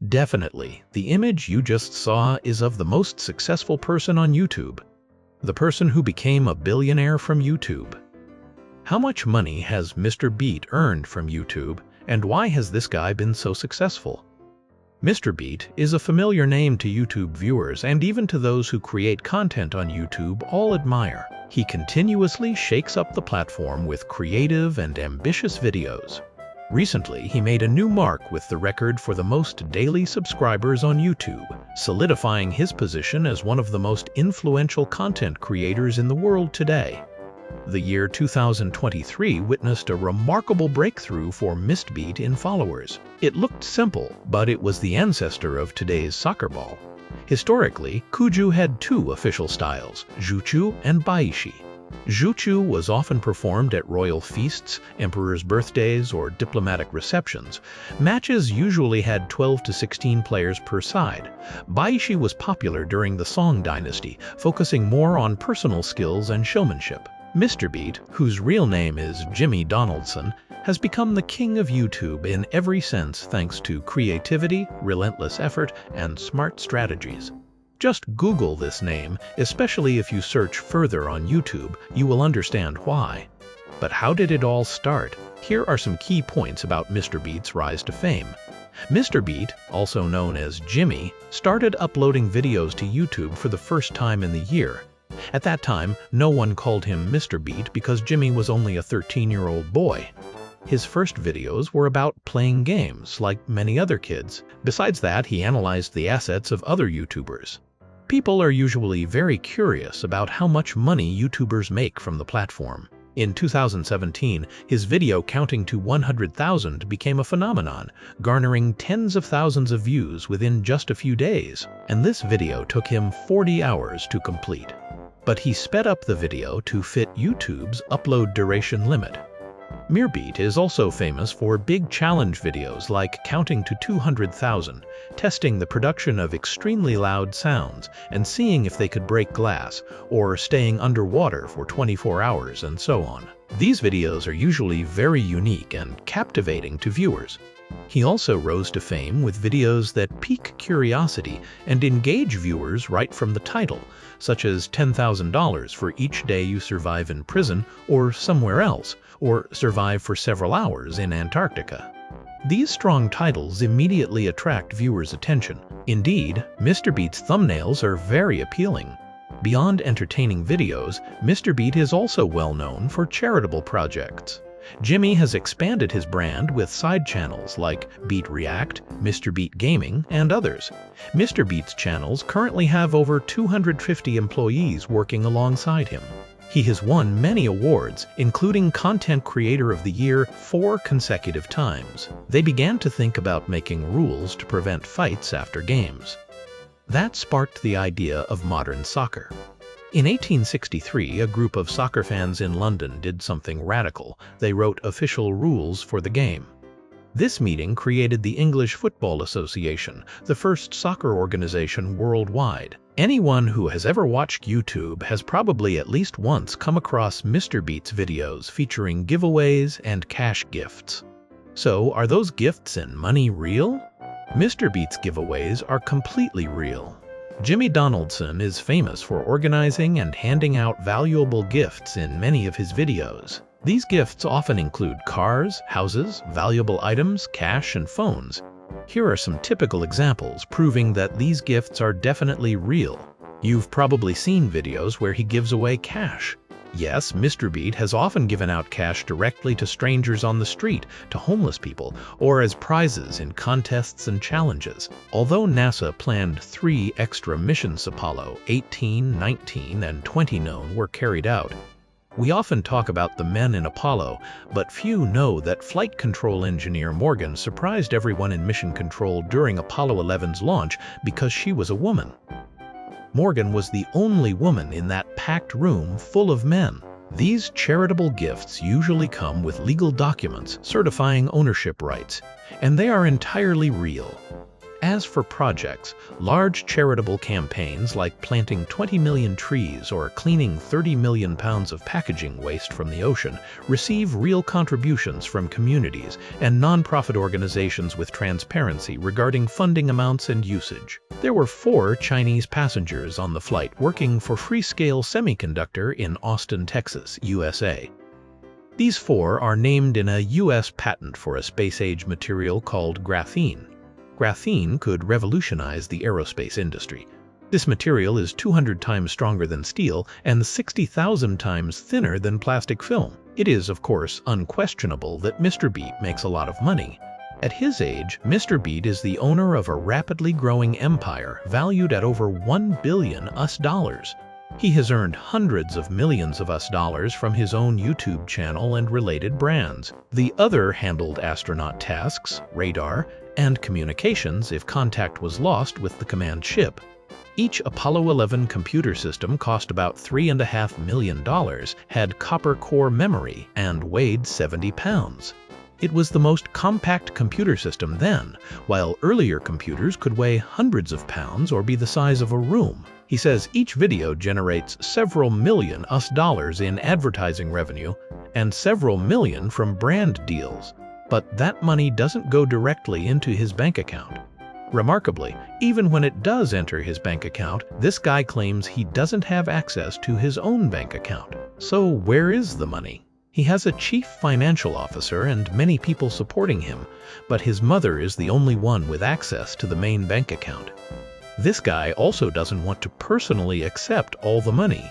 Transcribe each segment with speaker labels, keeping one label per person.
Speaker 1: Definitely, the image you just saw is of the most successful person on YouTube. The person who became a billionaire from YouTube. How much money has MrBeast earned from YouTube, and why has this guy been so successful? MrBeast is a familiar name to YouTube viewers, and even to those who create content on YouTube all admire. He continuously shakes up the platform with creative and ambitious videos. Recently, he made a new mark with the record for the most daily subscribers on YouTube, solidifying his position as one of the most influential content creators in the world today. The year 2023 witnessed a remarkable breakthrough for MrBeast in followers. It looked simple, but it was the ancestor of today's soccer ball. Historically, Kuju had two official styles, Juchu and Baishi. Juchu was often performed at royal feasts, emperors' birthdays, or diplomatic receptions. Matches usually had 12 to 16 players per side. Baishi was popular during the Song dynasty, focusing more on personal skills and showmanship. MrBeast, whose real name is Jimmy Donaldson, has become the king of YouTube in every sense thanks to creativity, relentless effort, and smart strategies. Just Google this name, especially if you search further on YouTube, you will understand why. But how did it all start? Here are some key points about MrBeast's rise to fame. MrBeast, also known as Jimmy, started uploading videos to YouTube for the first time in the year. At that time, no one called him MrBeast because Jimmy was only a 13-year-old boy. His first videos were about playing games, like many other kids. Besides that, he analyzed the assets of other YouTubers. People are usually very curious about how much money YouTubers make from the platform. In 2017, his video counting to 100,000 became a phenomenon, garnering tens of thousands of views within just a few days. And this video took him 40 hours to complete. But he sped up the video to fit YouTube's upload duration limit. MrBeast is also famous for big challenge videos like counting to 200,000, testing the production of extremely loud sounds and seeing if they could break glass, or staying underwater for 24 hours and so on. These videos are usually very unique and captivating to viewers. He also rose to fame with videos that pique curiosity and engage viewers right from the title, such as $10,000 for each day you survive in prison or somewhere else, or survive for several hours in Antarctica. These strong titles immediately attract viewers' attention. Indeed, MrBeast's thumbnails are very appealing. Beyond entertaining videos, MrBeast is also well known for charitable projects. Jimmy has expanded his brand with side channels like Beat React, MrBeast Gaming, and others. MrBeast's channels currently have over 250 employees working alongside him. He has won many awards, including Content Creator of the Year 4 consecutive times. They began to think about making rules to prevent fights after games. That sparked the idea of modern soccer. In 1863, a group of soccer fans in London did something radical. They wrote official rules for the game. This meeting created the English Football Association, the first soccer organization worldwide. Anyone who has ever watched YouTube has probably at least once come across MrBeast's videos featuring giveaways and cash gifts. So, are those gifts and money real? MrBeast's giveaways are completely real. Jimmy Donaldson is famous for organizing and handing out valuable gifts in many of his videos. These gifts often include cars, houses, valuable items, cash, and phones. Here are some typical examples proving that these gifts are definitely real. You've probably seen videos where he gives away cash. Yes, MrBeast has often given out cash directly to strangers on the street, to homeless people, or as prizes in contests and challenges. Although NASA planned 3 extra missions Apollo 18, 19, and 20 were carried out, we often talk about the men in Apollo, but few know that flight control engineer Morgan surprised everyone in mission control during Apollo 11's launch because she was a woman. Morgan was the only woman in that packed room full of men. These charitable gifts usually come with legal documents certifying ownership rights, and they are entirely real. As for projects, large charitable campaigns like planting 20 million trees or cleaning 30 million pounds of packaging waste from the ocean receive real contributions from communities and nonprofit organizations with transparency regarding funding amounts and usage. There were 4 Chinese passengers on the flight working for Freescale Semiconductor in Austin, Texas, USA. These 4 are named in a U.S. patent for a space-age material called graphene. Graphene could revolutionize the aerospace industry. This material is 200 times stronger than steel and 60,000 times thinner than plastic film. It is, of course, unquestionable that MrBeast makes a lot of money. At his age, MrBeast is the owner of a rapidly growing empire valued at over $1 billion US. He has earned hundreds of millions of US dollars from his own YouTube channel and related brands. The other handled astronaut tasks, radar, and communications if contact was lost with the command ship. Each Apollo 11 computer system cost about $3.5 million, had copper core memory, and weighed 70 pounds. It was the most compact computer system then, while earlier computers could weigh hundreds of pounds or be the size of a room. He says each video generates several million US in advertising revenue and several million from brand deals. But that money doesn't go directly into his bank account. Remarkably, even when it does enter his bank account, this guy claims he doesn't have access to his own bank account. So where is the money? He has a chief financial officer and many people supporting him, but his mother is the only one with access to the main bank account. This guy also doesn't want to personally accept all the money.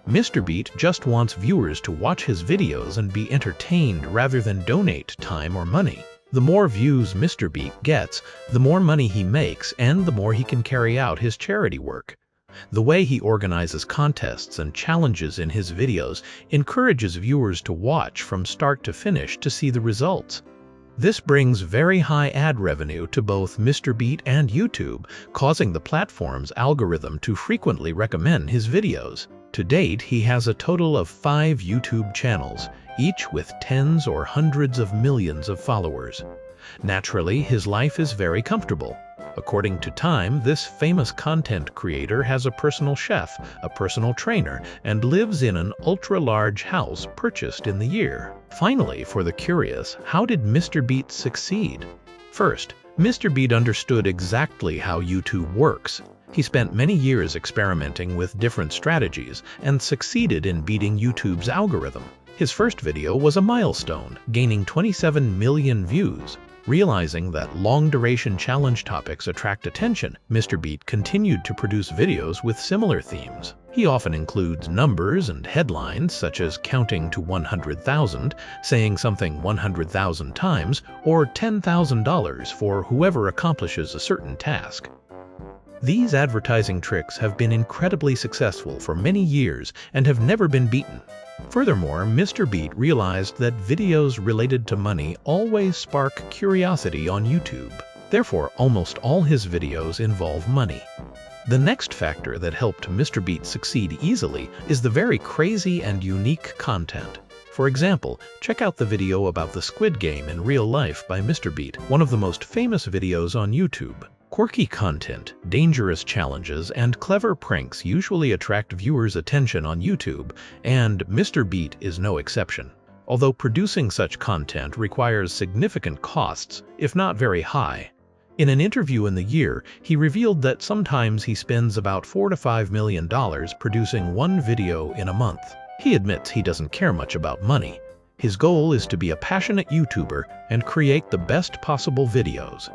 Speaker 1: MrBeast just wants viewers to watch his videos and be entertained rather than donate time or money. The more views MrBeast gets, the more money he makes and the more he can carry out his charity work. The way he organizes contests and challenges in his videos encourages viewers to watch from start to finish to see the results. This brings very high ad revenue to both MrBeast and YouTube, causing the platform's algorithm to frequently recommend his videos. To date, he has a total of 5 YouTube channels, each with tens or hundreds of millions of followers. Naturally, his life is very comfortable. According to Time, this famous content creator has a personal chef, a personal trainer, and lives in an ultra-large house purchased in the year. Finally, for the curious, how did MrBeast succeed? First, MrBeast understood exactly how YouTube works. He spent many years experimenting with different strategies and succeeded in beating YouTube's algorithm. His first video was a milestone, gaining 27 million views. Realizing that long-duration challenge topics attract attention, MrBeast continued to produce videos with similar themes. He often includes numbers and headlines such as counting to 100,000, saying something 100,000 times, or $10,000 for whoever accomplishes a certain task. These advertising tricks have been incredibly successful for many years and have never been beaten. Furthermore, MrBeast realized that videos related to money always spark curiosity on YouTube. Therefore, almost all his videos involve money. The next factor that helped MrBeast succeed easily is the very crazy and unique content. For example, check out the video about the Squid Game in real life by MrBeast, one of the most famous videos on YouTube. Quirky content, dangerous challenges, and clever pranks usually attract viewers' attention on YouTube, and MrBeast is no exception. Although producing such content requires significant costs, if not very high. In an interview in the year, he revealed that sometimes he spends about $4 to $5 million producing one video in a month. He admits he doesn't care much about money. His goal is to be a passionate YouTuber and create the best possible videos.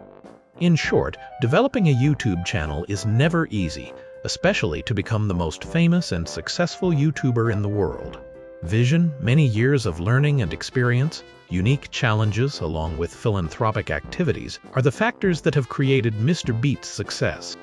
Speaker 1: In short, developing a YouTube channel is never easy, especially to become the most famous and successful YouTuber in the world. Vision, many years of learning and experience, unique challenges along with philanthropic activities are the factors that have created MrBeast's success.